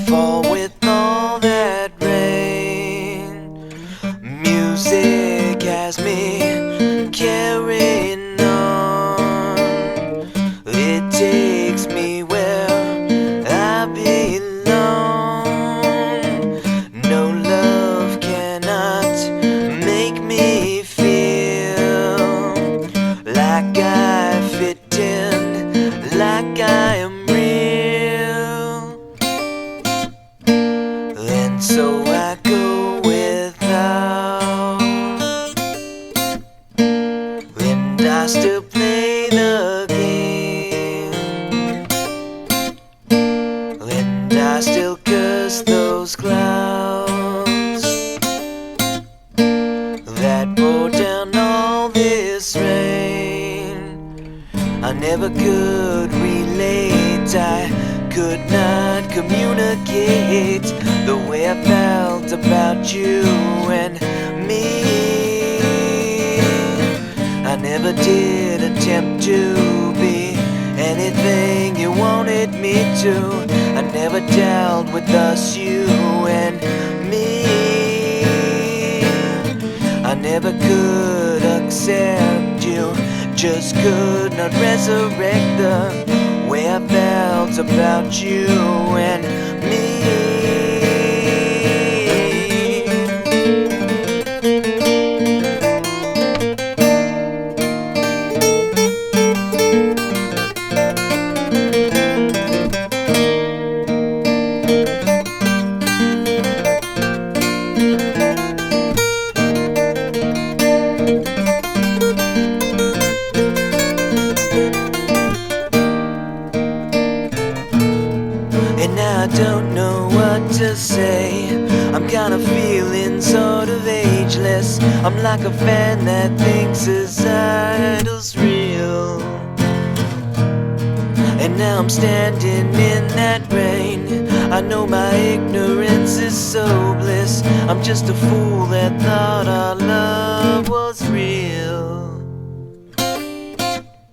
fall with all that rain. Music has me carrying on. It takes me where I belong. No love cannot make me feel like I fit in, like I am real. And so I go without, and I still play the game, and I still curse those clouds that pour down all this rain. I never could relate, I could not communicate the way I felt about you and me. I never did attempt to be anything you wanted me to. I never dealt with us, you and me. I never could accept you, just could not resurrect the way I felt about you and me. And now I don't know what to say. I'm kinda feeling sort of ageless. I'm like a fan that thinks his idol's real. And now I'm standing in that rain. I know my ignorance is so bliss. I'm just a fool that thought our love was real.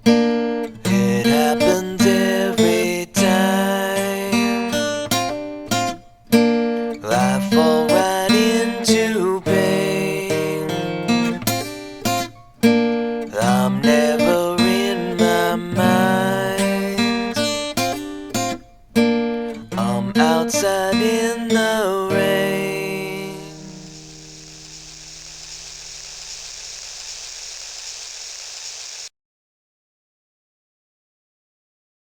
It happens every time. I fall right into pain. I'm never in my mind. I'm outside in the